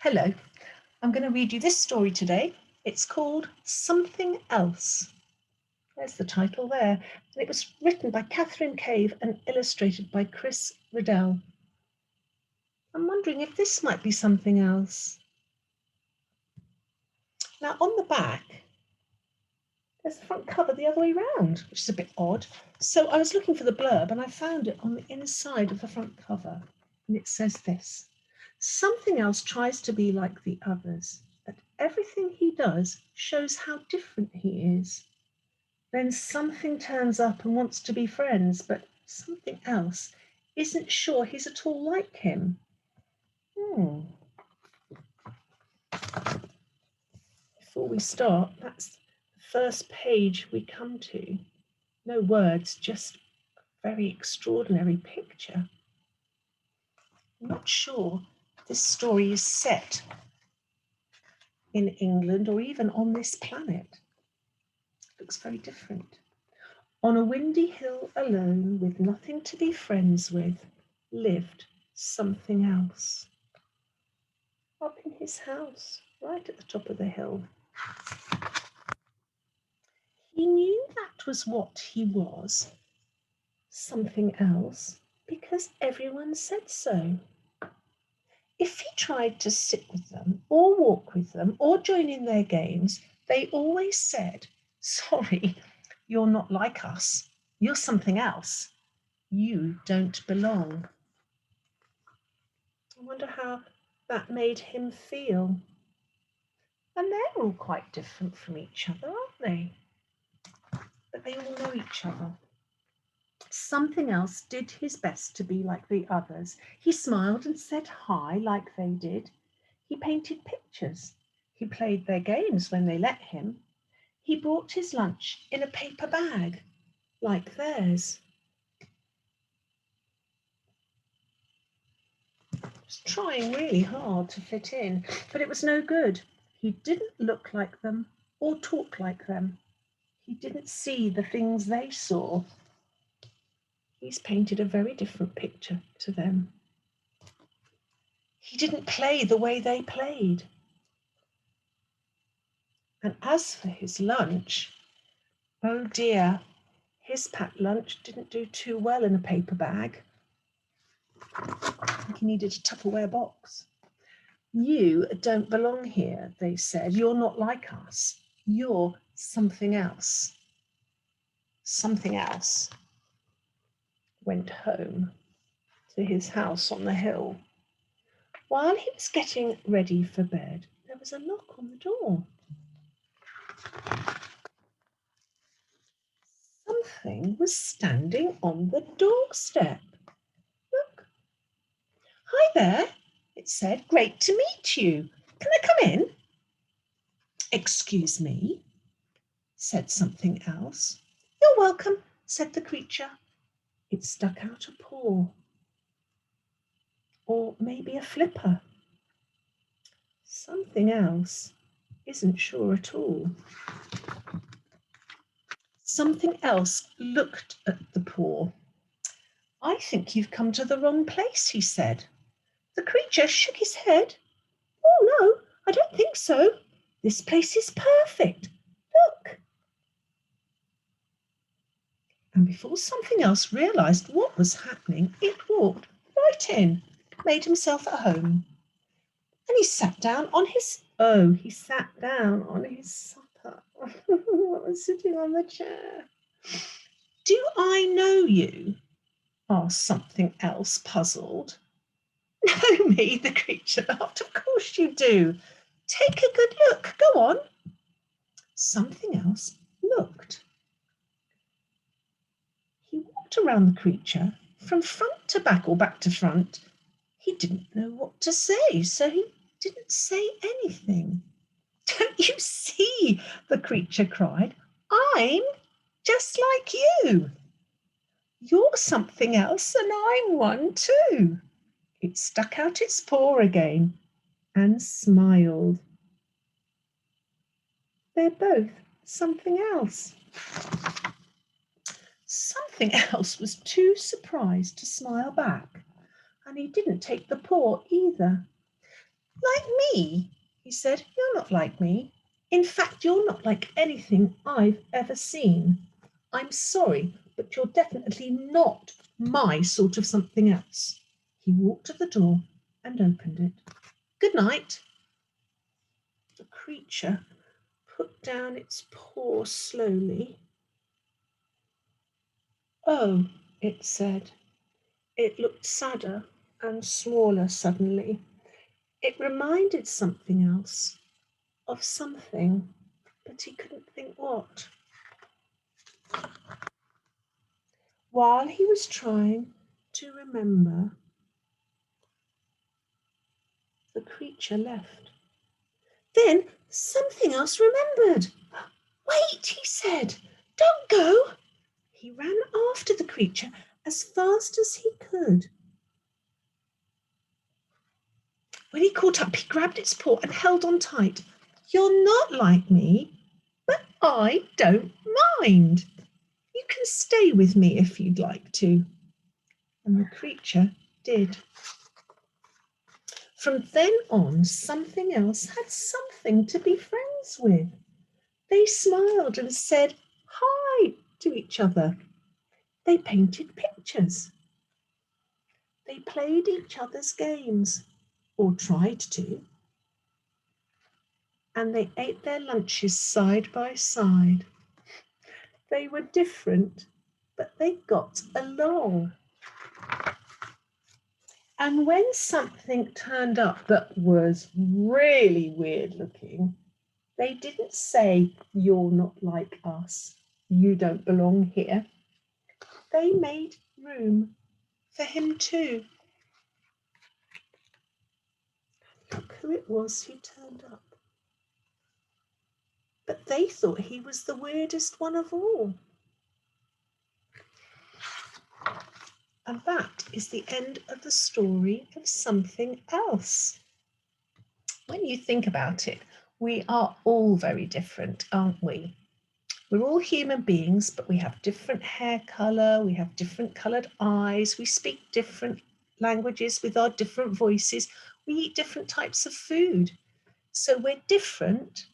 Hello, I'm going to read you this story today. It's called Something Else. There's the title there. And it was written by Catherine Cave and illustrated by Chris Riddell. I'm wondering if this might be something else. Now on the back, there's the front cover the other way round, which is a bit odd. So I was looking for the blurb and I found it on the inside of the front cover. And it says this: something else tries to be like the others, but everything he does shows how different he is. Then something turns up and wants to be friends, but something else isn't sure he's at all like him. Before we start, that's the first page we come to. No words, just a very extraordinary picture. I'm not sure this story is set in England or even on this planet. It looks very different. On a windy hill alone, with nothing to be friends with, lived something else. Up in his house, right at the top of the hill. He knew that was what he was, something else, because everyone said so. If he tried to sit with them or walk with them or join in their games, they always said, "Sorry, you're not like us. You're something else. You don't belong." I wonder how that made him feel. And they're all quite different from each other, aren't they? But they all know each other. Something else did his best to be like the others. He smiled and said hi like they did. He painted pictures. He played their games when they let him. He brought his lunch in a paper bag like theirs. He was trying really hard to fit in, but it was no good. He didn't look like them or talk like them. He didn't see the things they saw. He's painted a very different picture to them. He didn't play the way they played. And as for his lunch, oh dear, his packed lunch didn't do too well in a paper bag. I think he needed a Tupperware box. "You don't belong here," they said. "You're not like us. You're something else." Something else went home to his house on the hill. While he was getting ready for bed, there was a knock on the door. Something was standing on the doorstep. Look. "Hi there," it said. "Great to meet you. Can I come in?" "Excuse me," said something else. "You're welcome," said the creature. It stuck out a paw. Or maybe a flipper. Something else isn't sure at all. Something else looked at the paw. "I think you've come to the wrong place," he said. The creature shook his head. "Oh, no, I don't think so. This place is perfect. Look." And before something else realised what was happening, it walked right in, made himself at home. And he sat down on his supper. Was sitting on the chair. "Do I know you?" asked something else, puzzled. "Know me?" the creature laughed. "Of course you do. Take a good look. Go on." Something else looked. He walked around the creature from front to back or back to front. He didn't know what to say, so he didn't say anything. "Don't you see?" the creature cried. "I'm just like you. You're something else and I'm one too." It stuck out its paw again and smiled. They're both something else. Something else was too surprised to smile back, and he didn't take the paw either. Like me, he said. You're not like me. In fact, you're not like anything I've ever seen. I'm sorry, but you're definitely not my sort of something else. He walked to the door and opened it. Good night. The creature put down its paw slowly. Oh, it said. It looked sadder and smaller suddenly. It reminded something else of something, but he couldn't think what. While he was trying to remember, the creature left. Then something else remembered. Wait, he said. Don't go. He ran after the creature as fast as he could. When he caught up, he grabbed its paw and held on tight. You're not like me, but I don't mind. You can stay with me if you'd like to. And the creature did. From then on, something else had something to be friends with. They smiled and said hi to each other. They painted pictures. They played each other's games, or tried to. And they ate their lunches side by side. They were different, but they got along. And when something turned up that was really weird looking, they didn't say, you're not like us, you don't belong here. They made room for him too. Look who it was who turned up. But they thought he was the weirdest one of all. And that is the end of the story of Something Else. When you think about it, we are all very different, aren't we? We're all human beings, but we have different hair colour, we have different coloured eyes, we speak different languages with our different voices, we eat different types of food. So we're different,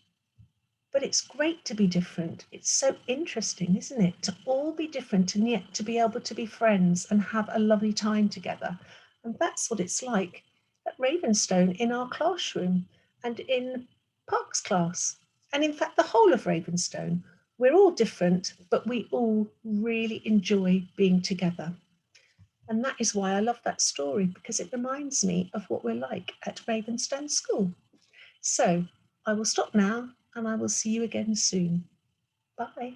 but it's great to be different. It's so interesting, isn't it? To all be different and yet to be able to be friends and have a lovely time together. And that's what it's like at Ravenstone in our classroom and in Park's class. And in fact, the whole of Ravenstone. We're all different, but we all really enjoy being together. And that is why I love that story, because it reminds me of what we're like at Ravenstone School. So I will stop now and I will see you again soon. Bye.